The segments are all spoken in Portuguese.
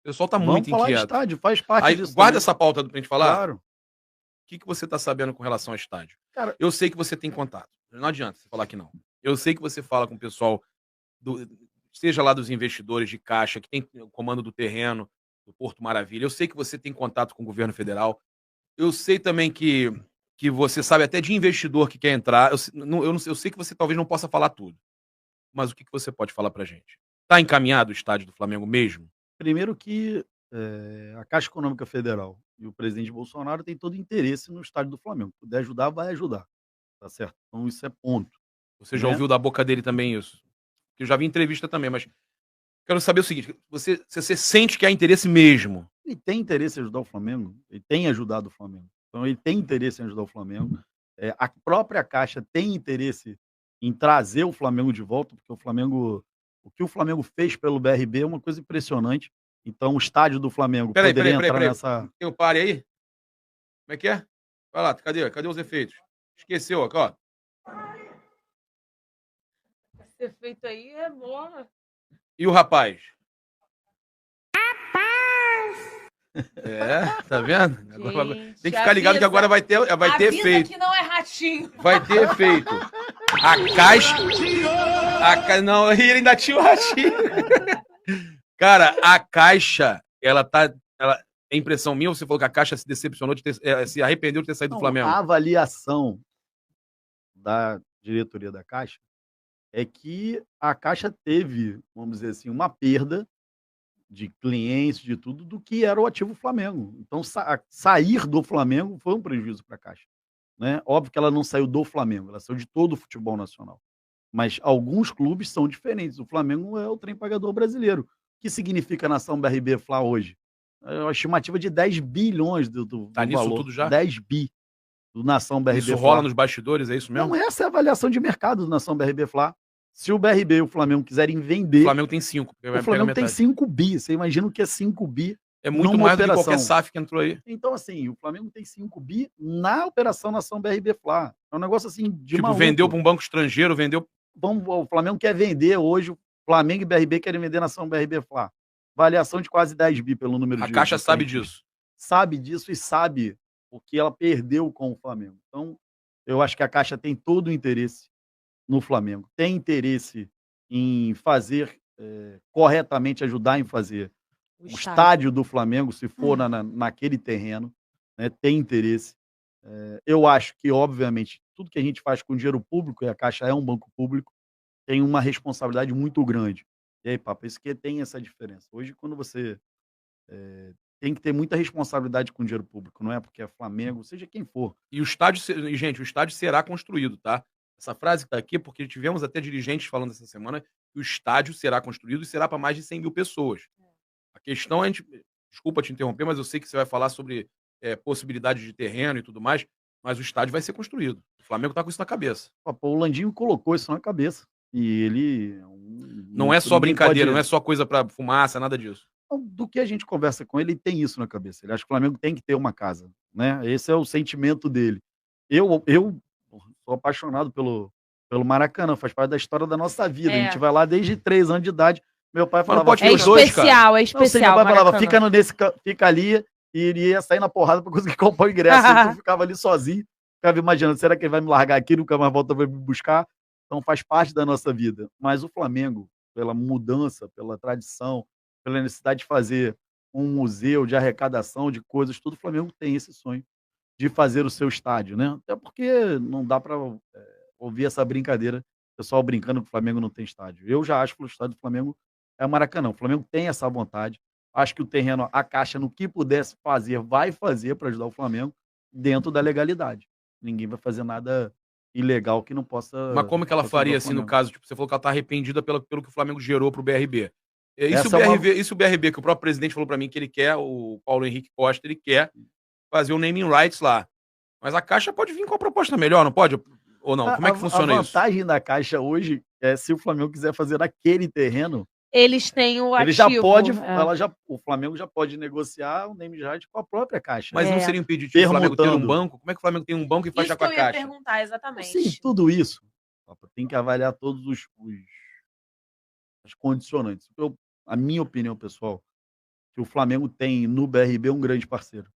pessoal está Vamos muito falar de inquieto. estádio, faz parte Aí, disso guarda também. essa pauta pra gente falar. Claro. O que você está sabendo com relação ao estádio? Cara, Eu sei que você tem contato. Não adianta você falar que não. Eu sei que você fala com o pessoal, seja lá dos investidores de caixa, que tem o comando do terreno, do Porto Maravilha. Eu sei que você tem contato com o governo federal. Eu sei também que você sabe até de investidor que quer entrar. Eu sei que você talvez não possa falar tudo. Mas o que você pode falar pra gente? Está encaminhado o estádio do Flamengo mesmo? primeiro que a Caixa Econômica Federal e o presidente Bolsonaro têm todo interesse no estádio do Flamengo. Se puder ajudar, vai ajudar, tá certo? Então isso é ponto, Você já né. ouviu da boca dele também isso? Eu já vi entrevista também, mas quero saber o seguinte: você sente que há interesse mesmo? Ele tem interesse em ajudar o Flamengo, ele tem ajudado o Flamengo. Então ele tem interesse em ajudar o Flamengo. A própria Caixa tem interesse em trazer o Flamengo de volta, porque o que o Flamengo fez pelo BRB é uma coisa impressionante. Então o estádio do Flamengo Peraí, poderia peraí, peraí, entrar peraí. nessa. Tem o pare aí? Como é que é? Vai lá, cadê os efeitos? Esqueceu, ó. Esse efeito aí é bom. E o rapaz? É, tá vendo? Gente, Tem que ficar ligado que agora vai ter efeito. que não é ratinho. Vai ter efeito. A caixa. Não, ele ainda tinha o ratinho. Cara, a caixa, ela tá. É impressão minha ou você falou que a caixa se decepcionou, se arrependeu de ter saído do Flamengo? A avaliação da diretoria da Caixa é que a Caixa teve, vamos dizer assim, uma perda de clientes, de tudo, do que era o ativo Flamengo. Então, sair do Flamengo foi um prejuízo para a Caixa, né. Óbvio que ela não saiu do Flamengo, ela saiu de todo o futebol nacional. Mas alguns clubes são diferentes. O Flamengo é o trem pagador brasileiro. O que significa a nação BRB-Fla hoje? É uma estimativa de 10 bilhões do Tá nisso valor. tudo já? 10 bi do nação Isso BRB-Fla. rola nos bastidores, é isso mesmo? Não, essa é a avaliação de mercado do nação BRB-Fla. Se o BRB e o Flamengo quiserem O vender, Flamengo tem 5. o Flamengo tem 5 bi. Você imagina o que é 5 bi É muito numa mais do que operação. qualquer SAF que entrou aí. Então, assim, o Flamengo tem 5 bi na operação nação BRB-Fla. É um negócio assim de Tipo, maluco. vendeu para um banco estrangeiro, vendeu. O Flamengo quer vender hoje, o Flamengo e BRB querem vender nação BRB-Fla. Avaliação de quase 10 bi pelo número A Caixa sabe disso. Sabe disso e sabe o que ela perdeu com o Flamengo. Então, eu acho que a Caixa tem todo o interesse no Flamengo. Tem interesse em fazer corretamente, ajudar em fazer o estádio do Flamengo, se for naquele terreno, né, tem interesse. Eu acho que, obviamente, tudo que a gente faz com dinheiro público, e a Caixa é um banco público, tem uma responsabilidade muito grande. E aí, Papa, isso que tem essa diferença. Hoje, quando você tem que ter muita responsabilidade com o dinheiro público, não é porque é Flamengo, seja quem for. E o estádio, gente, o estádio será construído, tá? Essa frase está aqui porque tivemos até dirigentes falando essa semana que o estádio será construído e será para mais de 100 mil pessoas. A questão é, desculpa te interromper, mas eu sei que você vai falar sobre possibilidades de terreno e tudo mais, mas o estádio vai ser construído. O Flamengo está com isso na cabeça. O Landinho colocou isso na cabeça. E ele... Não é só brincadeira, não é só coisa para fumaça, nada disso. Do que a gente conversa com ele, ele tem isso na cabeça. Ele acha que o Flamengo tem que ter uma casa, né? Esse é o sentimento dele. Eu sou apaixonado pelo Maracanã, faz parte da história da nossa vida. A gente vai lá desde 3 anos de idade. Meu pai falava... É especial, é especial. Meu pai falava, fica ali, e ele ia sair na porrada para conseguir comprar o ingresso. Então, eu ficava ali sozinho, ficava imaginando, será que ele vai me largar aqui, nunca mais volta para me buscar? Então faz parte da nossa vida. Mas o Flamengo, pela mudança, pela tradição, pela necessidade de fazer um museu de arrecadação de coisas, tudo, o Flamengo tem esse sonho de fazer o seu estádio, né? Até porque não dá para ouvir essa brincadeira, o pessoal brincando que o Flamengo não tem estádio. Eu já acho que o estádio do Flamengo é Maracanã. O Flamengo tem essa vontade. Acho que o terreno, a Caixa, no que pudesse fazer, vai fazer para ajudar o Flamengo dentro da legalidade. Ninguém vai fazer nada ilegal que não possa... Mas como que ela faria, assim, no caso? Tipo, você falou que ela tá arrependida pelo que o Flamengo gerou pro BRB. Isso o BRB, que o próprio presidente falou para mim que ele quer, o Paulo Henrique Costa, ele quer fazer o naming rights lá. Mas a Caixa pode vir com a proposta melhor, não pode? Ou não? Como é que funciona isso? A vantagem da Caixa hoje é se o Flamengo quiser fazer naquele terreno, eles têm o ativo. Ele já pode, o Flamengo já pode negociar o name right com a própria Caixa. Mas não seria impeditivo o Flamengo ter um banco? Como é que o Flamengo tem um banco e fecha com a Caixa? Isso que eu ia perguntar, exatamente. Sim, tudo isso. Tem que avaliar todos as condicionantes. A minha opinião, pessoal, que o Flamengo tem no BRB um grande parceiro,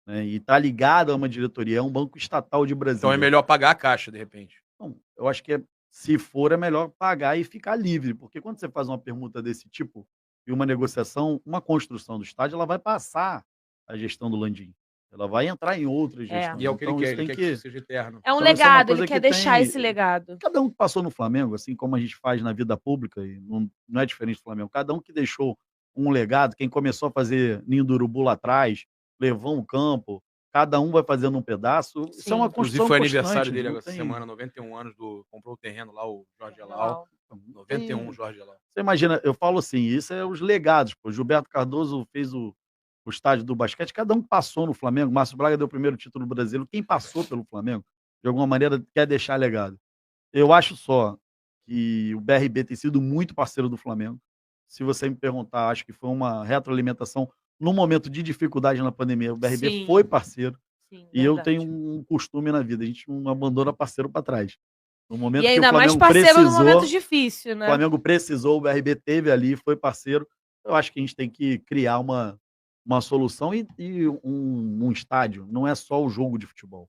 né? E está ligado a uma diretoria, é um banco estatal de Então Brasília. é melhor pagar a Caixa, de repente. Então, eu acho que se for, é melhor pagar e ficar livre, porque quando você faz uma permuta desse tipo e uma negociação, uma construção do estádio, ela vai passar a gestão do Landim. Ela vai entrar em outras gestões. E é o que ele Então, quer, isso ele tem quer que isso seja eterno. É um Então, isso é uma legado, ele coisa quer que deixar tem- esse legado. Cada um que passou no Flamengo, assim como a gente faz na vida pública, e não é diferente do Flamengo, cada um que deixou um legado, quem começou a fazer ninho do urubu lá atrás, levou um campo, cada um vai fazendo um pedaço. Isso é uma Sim. Inclusive construção foi constante. aniversário dele não essa tem- semana, 91 anos, comprou o terreno lá, o Jorge Elau. Legal. não tem- 91, Jorge Elau. Você imagina, eu falo assim, isso é os legados. Pô. Gilberto Cardoso fez o estádio do basquete, cada um que passou no Flamengo. Márcio Braga deu o primeiro título brasileiro. Quem passou pelo Flamengo, de alguma maneira, quer deixar legado. Eu acho só que o BRB tem sido muito parceiro do Flamengo. Se você me perguntar, acho que foi uma retroalimentação no momento de dificuldade na pandemia. O BRB Sim. foi parceiro. Sim, E eu verdade. tenho um costume na vida, a gente não abandona parceiro para trás. No momento E que o ainda mais Flamengo parceiro no precisou, momento difícil, o né? Flamengo precisou, o BRB teve ali, foi parceiro. Eu acho que a gente tem que criar uma solução e um estádio. Não é só o jogo de futebol.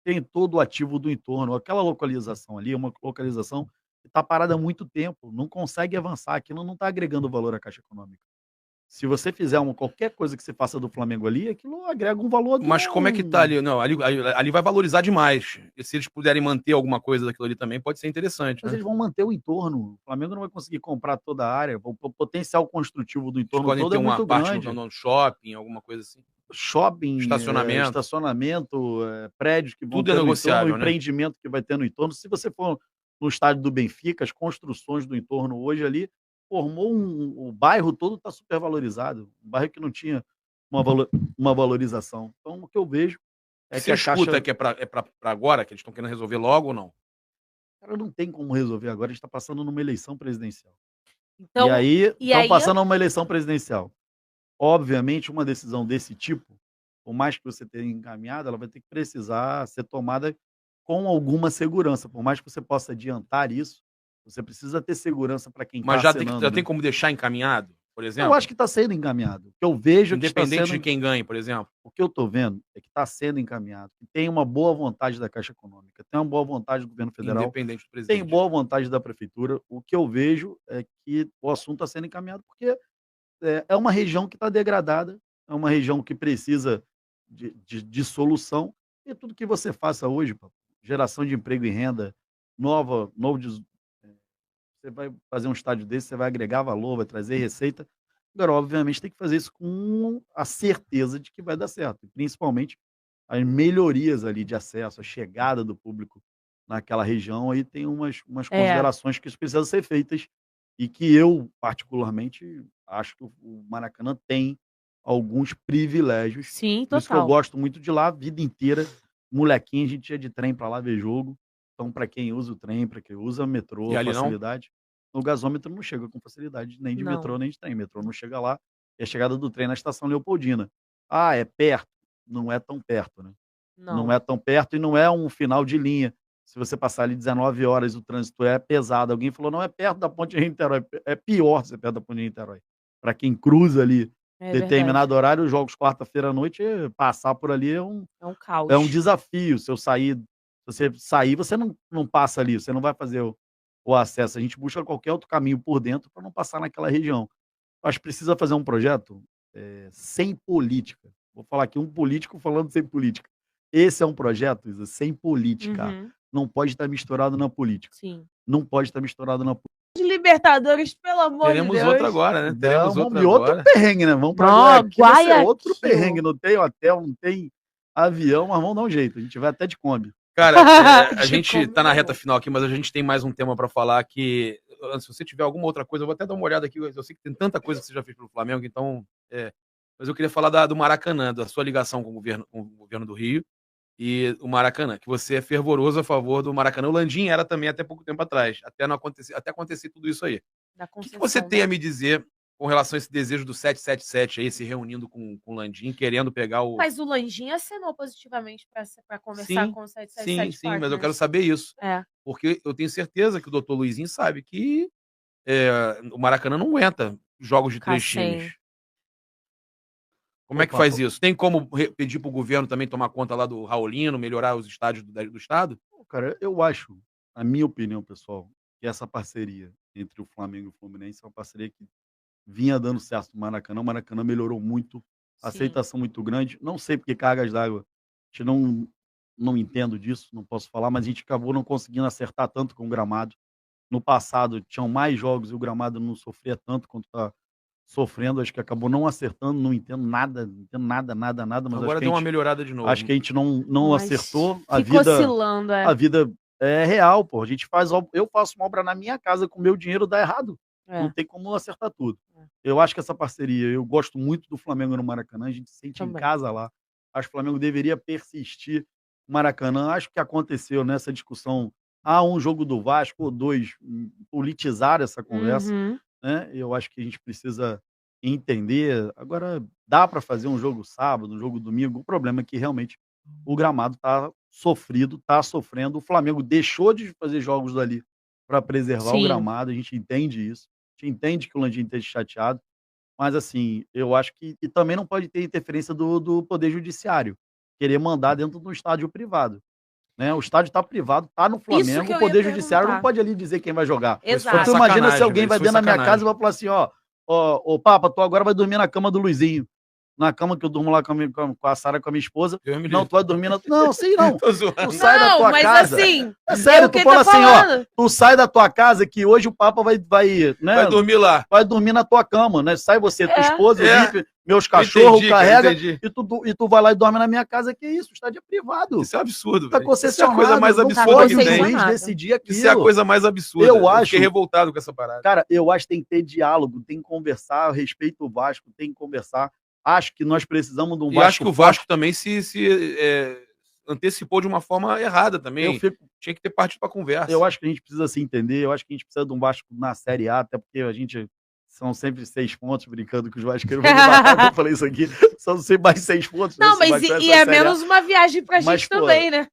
Tem todo o ativo do entorno. Aquela localização ali é uma localização que está parada há muito tempo, não consegue avançar. Aquilo não está agregando valor à Caixa Econômica. Se você fizer qualquer coisa que você faça do Flamengo ali, aquilo agrega um valor. Mas como é que tá ali? Não, ali vai valorizar demais. E se eles puderem manter alguma coisa daquilo ali também, pode ser interessante, Mas né? eles vão manter o entorno. O Flamengo não vai conseguir comprar toda a área. O potencial construtivo do Eles entorno podem todo ter é uma muito parte grande. no shopping, alguma coisa assim. Shopping, Estacionamento. estacionamento, prédios que vão Tudo é ter no negociável, entorno, né? empreendimento que vai ter no entorno. Se você for no estádio do Benfica, as construções do entorno hoje ali formou o bairro todo está supervalorizado. Um bairro que não tinha uma valorização. Então, o que eu vejo é Você que a escuta Caixa que é pra agora, que eles estão querendo resolver logo ou não? cara, não tem como resolver agora, a gente está passando numa eleição presidencial. Então, E e estão aí passando uma eleição presidencial. Obviamente, uma decisão desse tipo, por mais que você tenha encaminhado, ela vai ter que precisar ser tomada com alguma segurança. Por mais que você possa adiantar isso, você precisa ter segurança para quem está Mas já assinando. tem Né? como deixar encaminhado, por Eu exemplo? acho que está sendo encaminhado. O que eu vejo que está Independente sendo. de quem ganhe, por exemplo. O que eu estou vendo é que está sendo encaminhado. Que tem uma boa vontade da Caixa Econômica, tem uma boa vontade do governo federal, Independente do tem presidente. boa vontade da prefeitura. O que eu vejo é que o assunto está sendo encaminhado porque é uma região que está degradada, é uma região que precisa de solução. E tudo que você faça hoje, pô, geração de emprego e renda, você vai fazer um estádio desse, você vai agregar valor, vai trazer receita. Agora, obviamente, tem que fazer isso com a certeza de que vai dar certo. E principalmente as melhorias ali de acesso, a chegada do público naquela região, aí tem umas considerações que precisam ser feitas e que eu, particularmente, acho que o Maracanã tem alguns privilégios. sim, Por isso que eu total. gosto muito de lá, a vida inteira. Molequinho, a gente ia de trem para lá ver jogo. Então, para quem usa o trem, para quem usa metrô, E ali não? facilidade. No gasômetro não chega com facilidade nem de Não. metrô, nem de trem. Metrô não chega lá. E a chegada do trem na estação Leopoldina. Ah, é perto? Não é tão perto, né? Não é tão perto e não é um final de linha. Se você passar ali 19 horas, o trânsito é pesado. Alguém falou, não é perto da Ponte Rio-Niterói. É pior ser perto da Ponte Rio-Niterói. Para quem cruza ali É determinado verdade. horário, os jogos quarta-feira à noite, passar por ali É um caos. é um desafio. Se você sair, você não passa ali, você não vai fazer o acesso. A gente busca qualquer outro caminho por dentro para não passar naquela região. Acho que precisa fazer um projeto sem política. Vou falar aqui um político falando sem política. Esse é um projeto, Isa, sem política. Uhum, Não pode estar misturado na política. sim. Não pode estar misturado na política. De Libertadores, pelo amor de Teremos Deus. outra agora, né? Teremos Não, outra e outro agora. perrengue, né? Vamos para Não, Guayaquil, vai ser outro Guayaquil. perrengue. Não tem hotel, não tem avião, mas vamos dar um jeito. A gente vai até de Kombi. Cara, a De gente como tá na não. reta final aqui, mas a gente tem mais um tema pra falar que, se você tiver alguma outra coisa, eu vou até dar uma olhada aqui, eu sei que tem tanta coisa que você já fez pelo Flamengo, então, mas eu queria falar do Maracanã, da sua ligação com o governo do Rio e o Maracanã, que você é fervoroso a favor do Maracanã. O Landim era também até pouco tempo atrás, até acontecer tudo isso aí. Da O que concessão, você tem né? a me dizer com relação a esse desejo do 777 aí, se reunindo com o Landim, querendo pegar o... Mas o Landim assinou positivamente para conversar Sim, com o 777 sim, mas eu quero Partners. saber isso. É. Porque eu tenho certeza que o doutor Luizinho sabe que o Maracanã não aguenta jogos de Ficar 3 sem. times. Como é que Opa, faz isso? Tem como pedir pro governo também tomar conta lá do Raulino, melhorar os estádios do estado? Cara, eu acho, a minha opinião, pessoal, que essa parceria entre o Flamengo e o Fluminense é uma parceria que vinha dando certo no Maracanã. O Maracanã melhorou muito, Sim. aceitação muito grande. Não sei porque cargas d'água, a gente não entendo disso, não posso falar, mas a gente acabou não conseguindo acertar tanto com o gramado. No passado tinham mais jogos e o gramado não sofria tanto quanto está sofrendo. Acho que acabou não acertando, não entendo nada, nada, nada, mas Agora deu uma melhorada de acho novo. que a gente não Mas acertou. fica oscilando, A vida é real, pô. A gente faz eu faço uma obra na minha casa com o meu dinheiro, dá errado. Não É, tem como acertar tudo. É. Eu acho que essa parceria, eu gosto muito do Flamengo no Maracanã, a gente se sente em Também. casa lá. Acho que o Flamengo deveria persistir no Maracanã. Acho que aconteceu nessa discussão, um jogo do Vasco ou 2, politizar essa conversa, Uhum. né? Eu acho que a gente precisa entender. Agora, dá para fazer um jogo sábado, um jogo domingo. O problema é que realmente o gramado está sofrido, está sofrendo. O Flamengo deixou de fazer jogos dali para preservar o Sim. gramado, a gente entende isso. A gente entende que o Landim esteja chateado, mas assim, eu acho que e também não pode ter interferência do poder judiciário, querer mandar dentro de um estádio privado, né. O estádio está privado, está no Isso que Flamengo, o eu ia poder judiciário não perguntar. pode ali dizer quem vai jogar. Isso Então foi tu Exato. imagina se sacanagem, alguém velho. vai Isso foi dentro da minha casa sacanagem. e vai falar assim: "Ó, ô papa, tu agora vai dormir na cama do Luizinho, na cama que eu durmo lá com a Sara, com a minha esposa. Deus me Não, livre. tu vai dormir na" não, assim não. Tô zoando. Tu sai da Não, tua mas casa assim, é sério, o tu que fala tá assim: "Ó, falando. tu sai da tua casa que hoje o papa vai, Vai né, dormir lá. vai dormir na tua cama, né? Sai você, tua É. esposa, eu É. limpo, meus Eu cachorros, entendi, cara, carrega, entendi. e tu vai lá e dorme na minha casa. Que isso? O estádio é privado. Isso é um absurdo, Tá velho. Isso é a coisa concessionado, mais não absurda pode que o tem. juiz decidir Isso é a aquilo. coisa mais absurda. Eu fiquei acho, revoltado com essa parada. cara, eu acho que tem que ter diálogo, tem que conversar, eu respeito o Vasco, tem que conversar. Acho que nós precisamos de um E acho Vasco que o forte. Vasco também antecipou de uma forma errada Eu também. fico Tinha que ter partido pra conversa. Eu acho que a gente precisa se entender, eu acho que a gente precisa de um Vasco na Série A, até porque a gente são sempre 6 pontos, brincando que os vascaínos vão me matar que eu falei isso aqui, são sempre mais 6 pontos, né, Não, se o mas Vasco tivesse e na é Série A. menos uma viagem pra Mas, gente pô, também, né?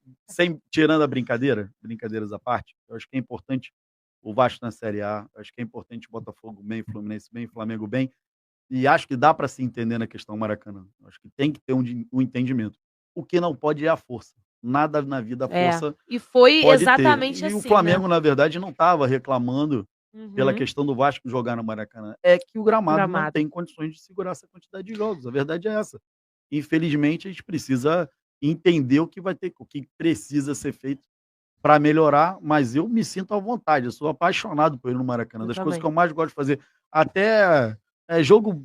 tirando a brincadeiras à parte, eu acho que é importante o Vasco na Série A, eu acho que é importante o Botafogo bem, Fluminense bem, Flamengo bem, e acho que dá para se entender na questão Maracanã. Eu acho que tem que ter um entendimento. O que não pode é a força. Nada na vida a É. força E foi pode ter. exatamente E assim, o Flamengo, né? na verdade, não estava reclamando pela Uhum. questão do Vasco jogar no Maracanã. É que o gramado não Gramado. tem condições de segurar essa quantidade de jogos. A verdade é essa. Infelizmente, a gente precisa entender o que precisa ser feito para melhorar, mas eu me sinto à vontade. Eu sou apaixonado por ir no Maracanã. Eu Das coisas também. que eu mais gosto de fazer. Até jogo.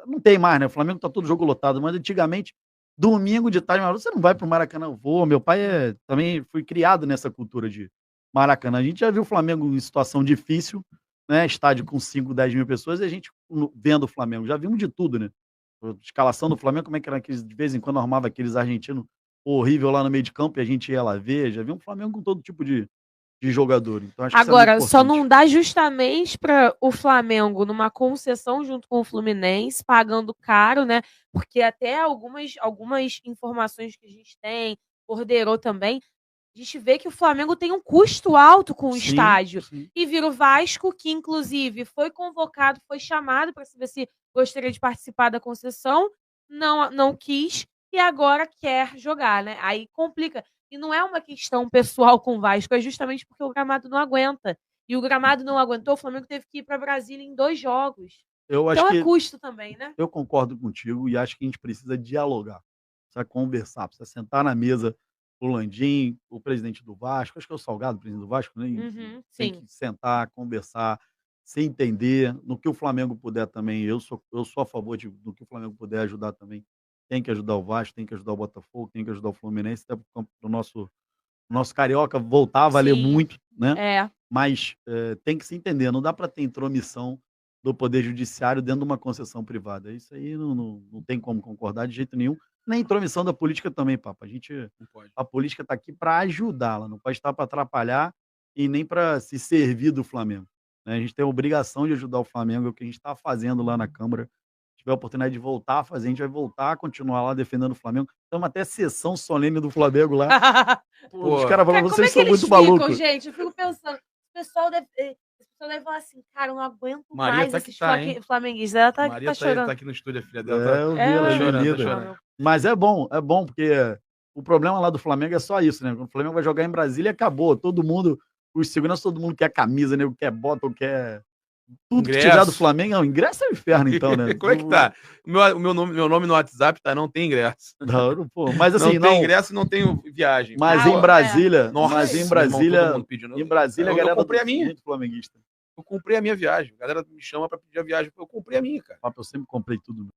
Não tem mais, né? O Flamengo tá todo jogo lotado, mas antigamente, domingo de tarde, você não vai pro Maracanã? Eu vou. Meu pai também fui criado nessa cultura de Maracanã. A gente já viu o Flamengo em situação difícil, né? Estádio com 5, 10 mil pessoas, e a gente vendo o Flamengo. Já vimos de tudo, né? A escalação do Flamengo, como é que era aqueles, de vez em quando armava aqueles argentinos horrível lá no meio de campo e a gente ia lá ver. Já vimos o Flamengo com todo tipo de jogador. Então acho que isso é muito Agora, só importante. não dá justamente para o Flamengo numa concessão junto com o Fluminense, pagando caro, né? Porque até algumas informações que a gente tem, Cordeiro também, a gente vê que o Flamengo tem um custo alto com o Sim, estádio. sim. E vira o Vasco, que inclusive foi convocado, foi chamado para saber se gostaria de participar da concessão, não quis, e agora quer jogar, né? Aí complica. E não é uma questão pessoal com o Vasco, é justamente porque o gramado não aguenta. E o gramado não aguentou, o Flamengo teve que ir para Brasília em 2 jogos. Eu acho Então é que custo também, né? eu concordo contigo e acho que a gente precisa dialogar, precisa conversar, precisa sentar na mesa o Landim, o presidente do Vasco, acho que é o Salgado, o presidente do Vasco, né? Uhum, Tem sim. que sentar, conversar, se entender, no que o Flamengo puder também. Eu sou a favor do que o Flamengo puder ajudar também. Tem que ajudar o Vasco, tem que ajudar o Botafogo, tem que ajudar o Fluminense, até para o nosso carioca voltar a valer Sim. muito, né? É. Mas tem que se entender, não dá para ter intromissão do Poder Judiciário dentro de uma concessão privada. Isso aí não tem como concordar de jeito nenhum. Nem intromissão da política também, Papa. Não pode. A política está aqui para ajudar, ela não pode estar para atrapalhar e nem para se servir do Flamengo, né? A gente tem a obrigação de ajudar o Flamengo, é o que a gente está fazendo lá na Câmara. Se tiver a oportunidade de voltar a fazer, a gente vai voltar a continuar lá defendendo o Flamengo. Estamos até sessão solene do Flamengo lá. Pô, os caras falam, Como é vocês que são eles muito ficam, malucos. gente? Eu fico pensando, o pessoal Só levou assim, cara, eu não aguento Maria mais tá que esses tá, hein? flamenguistas. Ela tá, Maria tá chorando. tá aqui no estúdio, a filha É, dela. eu vi É, ela ela ali chorando, tá linda. chorando. Mas é bom, porque o problema lá do Flamengo é só isso, né? Quando o Flamengo vai jogar em Brasília, acabou. Todo mundo, os seguranças, todo mundo quer camisa, né? Quer bota, quer. Tudo que tiver do Ingresso. Flamengo, não, ingresso é o inferno, então, né? Como é que tá? O meu nome no WhatsApp tá, não tem ingresso. Não, pô, mas assim, não tem ingresso e não tem viagem. Mas Ah, em é. Brasília, Nossa, mas em meu irmão, Brasília, todo mundo pedindo. em Brasília, a eu galera comprei a é minha. muito flamenguista. Eu comprei a minha viagem. A galera me chama pra pedir a viagem. Eu comprei a minha, cara. Papo, eu sempre comprei tudo.